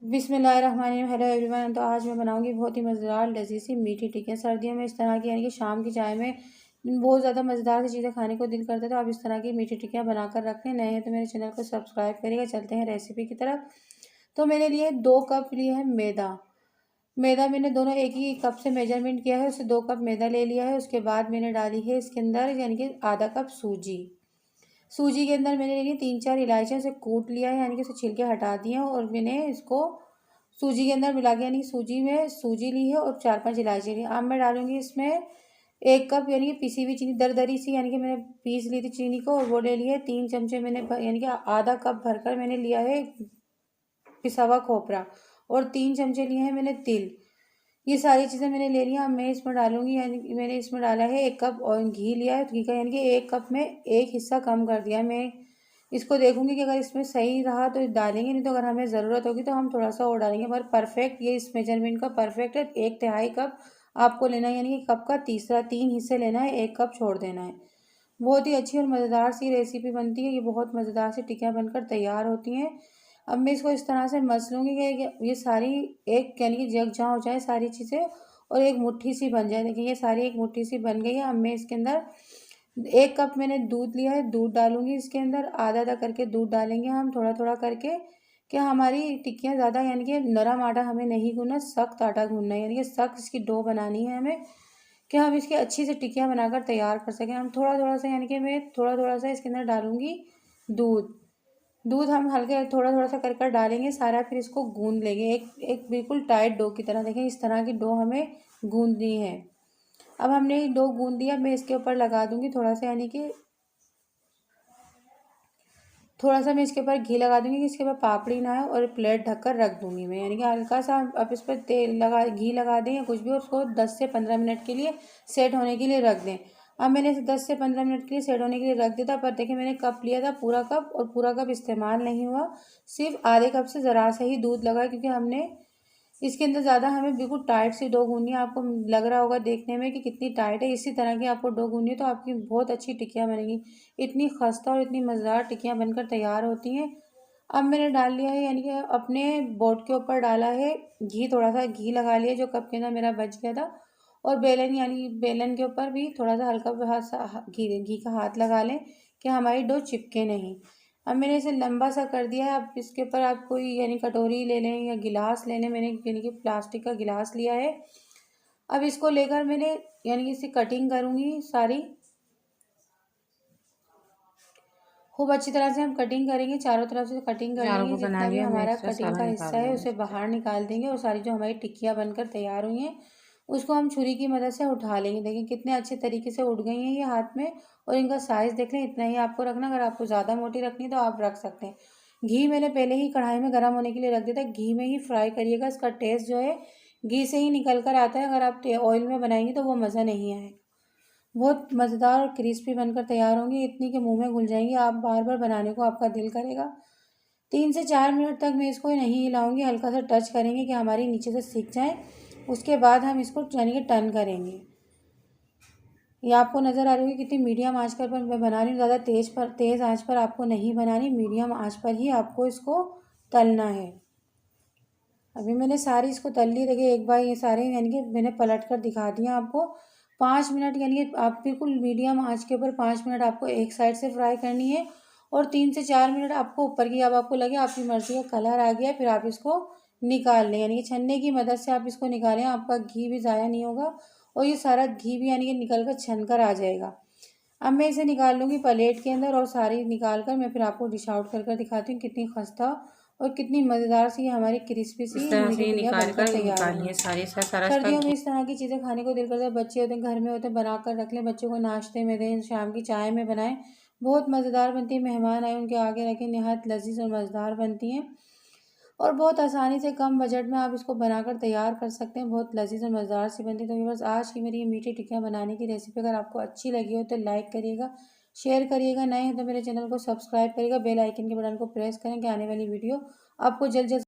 बिस्मिल्लाहिर्रहमानिर्रहीम। Hello everyone. तो आज मैं बनाऊंगी बहुत ही मज़ेदार लजीज सी मीठी टिक्कियाँ। सर्दियों में इस तरह की यानी कि शाम की चाय में बहुत ज़्यादा मज़ेदार सी चीज़ें खाने को दिल करता है। तो आप इस तरह की मीठी टिक्कियाँ बनाकर रखें। नए हैं तो मेरे चैनल को सब्सक्राइब करिएगा। चलते हैं रेसिपी की तरफ। तो मैंने लिए 2 कप लिए है मैदा। मैदा मैंने दोनों एक ही कप से मेजरमेंट किया है, उससे 2 कप मैदा ले लिया है। उसके बाद मैंने डाली है इसके अंदर यानी कि आधा कप सूजी। सूजी के अंदर मैंने ले ली 3-4 इलायचियाँ, उसे कूट लिया है यानी कि उसे छिलके हटा दिए और मैंने इसको सूजी के अंदर मिला के यानी सूजी में सूजी ली है और 4-5 इलायची ली। अब मैं डालूंगी इसमें 1 कप यानी कि पिसी हुई चीनी दरदरी सी, यानी कि मैंने पीस ली थी चीनी को और वो ले लिया है। 3 चमचे मैंने यानी कि आधा कप भरकर मैंने लिया है पिसा हुआ खोपरा और 3 चमचे लिए हैं मैंने तिल। ये सारी चीज़ें मैंने ले लिया। अब मैं इसमें डालूंगी यानी कि मैंने इसमें डाला है 1 कप और घी लिया है। घी का यानी कि 1 कप में एक हिस्सा कम कर दिया। मैं इसको देखूंगी कि अगर इसमें सही रहा तो डालेंगे, नहीं तो अगर हमें ज़रूरत होगी तो हम थोड़ा सा और डालेंगे। पर परफेक्ट ये इस मेजरमेंट का परफेक्ट है। 1/3 कप आपको लेना है, यानी कि कप का तीसरा 3 हिस्से लेना है, 1 कप छोड़ देना है। बहुत ही अच्छी और मज़ेदार सी रेसिपी बनती है। ये बहुत मज़ेदार सी टिक्कियाँ बनकर तैयार होती हैं। अब मैं इसको इस तरह से मस लूँगी कि ये सारी एक यानी कि जग जहाँ हो जाए सारी चीज़ें और एक मुट्ठी सी बन जाए। देखिए ये सारी एक मुट्ठी सी बन गई है। अब मैं इसके अंदर 1 कप मैंने दूध लिया है, दूध डालूंगी इसके अंदर। आधा आधा करके दूध डालेंगे हम थोड़ा थोड़ा करके, कि हमारी टिक्कियाँ ज़्यादा यानी कि नरम आटा हमें नहीं गूंदना, सख्त आटा गूंदना है, यानी कि सख्त इसकी डो बनानी है हमें, कि हम इसकी अच्छी से टिक्कियाँ बनाकर तैयार कर सकें। हम थोड़ा थोड़ा सा यानी कि मैं थोड़ा थोड़ा सा इसके अंदर डालूंगी दूध। दूध हम हल्के थोड़ा थोड़ा सा कर कर डालेंगे सारा, फिर इसको गूंद लेंगे एक एक बिल्कुल टाइट डो की तरह। देखें इस तरह की डो हमें गूंदनी है। अब हमने डो गूंद दिया। मैं इसके ऊपर लगा दूंगी थोड़ा सा यानी कि थोड़ा सा मैं इसके ऊपर घी लगा दूंगी कि इसके ऊपर पापड़ी ना आए, और प्लेट ढककर रख दूंगी मैं, यानी कि हल्का सा आप इस पर तेल लगा घी लगा दें या कुछ भी, और उसको 10 से 15 मिनट के लिए सेट होने के लिए रख दें। अब मैंने इसे 10 से 15 मिनट के लिए सेट होने के लिए रख दिया था। पर देखिए मैंने कप लिया था पूरा कप, और पूरा कप इस्तेमाल नहीं हुआ, सिर्फ आधे कप से ज़रा सा ही दूध लगा, क्योंकि हमने इसके अंदर ज़्यादा हमें बिल्कुल टाइट सी डो गूंदनी है। आपको लग रहा होगा देखने में कि कितनी टाइट है, इसी तरह की आपको डो गूंदनी है तो आपकी बहुत अच्छी टिक्कियाँ बनेंगी। इतनी खस्ता और इतनी मज़ेदार टिक्कियाँ बनकर तैयार होती हैं। अब मैंने डाल लिया है यानी कि अपने बोर्ड के ऊपर डाला है घी, थोड़ा सा घी लगा लिया जो कप के अंदर मेरा बच गया था, और बेलन यानी बेलन के ऊपर भी थोड़ा सा हल्का सा घी घी का हाथ लगा लें कि हमारी डो चिपके नहीं। अब मैंने इसे लंबा सा कर दिया है। अब इसके ऊपर आप कोई यानी कटोरी ले लें या गिलास ले लें। मैंने यानी कि प्लास्टिक का गिलास लिया है। अब इसको लेकर मैंने यानी कि इसे कटिंग करूँगी सारी, खूब अच्छी तरह से हम कटिंग करेंगे, चारों तरफ से कटिंग कर चारों लेंगे। को बना जितना भी लिया, मैं हमारा एक्स्ट्रा कटिंग सारा का हिस्सा निकाल है दूंगी उसे इसमें से। बाहर निकाल देंगे, और सारी जो हमारी टिक्कियाँ बनकर तैयार हुई हैं उसको हम छुरी की मदद से उठा लेंगे। देखिए कितने अच्छे तरीके से उठ गई हैं ये हाथ में, और इनका साइज़ देख लें, इतना ही आपको रखना। अगर आपको ज़्यादा मोटी रखनी है तो आप रख सकते हैं। घी मैंने पहले ही कढ़ाई में गर्म होने के लिए रख दिया था। घी में ही फ्राई करिएगा, इसका टेस्ट जो है घी से ही निकल कर आता है। अगर आप ऑयल में बनाएंगे तो वो मज़ा नहीं आएगा। बहुत मज़ेदार और क्रिस्पी बनकर तैयार होंगी, इतनी के मुंह में घुल जाएंगी, आप बार बार बनाने को आपका दिल करेगा। 3 से 4 मिनट तक मैं इसको नहीं हिलाऊंगी, हल्का सा टच करेंगे कि हमारी नीचे से सीख जाए। उसके बाद हम इसको यानी कि टर्न करेंगे। ये आपको नज़र आ रही होगी कितनी मीडियम आंच पर मैं बना रही हूँ। ज़्यादा तेज़ आंच पर आपको नहीं बनानी, मीडियम आंच पर ही आपको इसको तलना है। अभी मैंने सारी इसको तल ली। देखिए एक बार ये सारे यानी कि मैंने पलट कर दिखा दिया आपको। 5 मिनट यानी कि आप बिल्कुल मीडियम आंच के ऊपर 5 मिनट आपको एक साइड से फ्राई करनी है, और 3 से 4 मिनट आपको ऊपर की, अब आपको लगे आपकी मर्ज़ी का कलर आ गया फिर आप इसको निकाल लें, यानी कि छन्ने की मदद से आप इसको निकालें। आपका घी भी ज़ाया नहीं होगा और ये सारा घी भी यानी कि निकल कर छन कर आ जाएगा। अब मैं इसे निकाल लूँगी प्लेट के अंदर, और सारी निकाल कर मैं फिर आपको डिश आउट कर दिखाती हूँ कितनी खस्ता और कितनी मज़ेदार सी हमारी क्रिस्पी इस सी तरह से मीठी ये टिक्कियाँ निकाल बनकर कर तैयार हुई निकालिए हैं। सारे सारा इसका सर्दियों में घी। इस तरह की चीज़ें खाने को दिल करता है। बच्चे होते हैं घर में होते हैं, बना कर रख लें, बच्चों को नाश्ते में दें, शाम की चाय में बनाएं, बहुत मज़ेदार बनती है। मेहमान आए उनके आगे रखें, नहायत लजीज और मज़ेदार बनती हैं, और बहुत आसानी से कम बजट में आप इसको बनाकर तैयार कर सकते हैं। बहुत लजीज और मज़ेदार सी बनती है। तो बस आज की मेरी ये मीठी टिक्कियाँ बनाने की रेसिपी अगर आपको अच्छी लगी हो तो लाइक करिएगा, शेयर करिएगा, नए हैं तो मेरे चैनल को सब्सक्राइब करिएगा, बेल आइकन के बटन को प्रेस करें कि आने वाली वीडियो आपको जल्द जल्द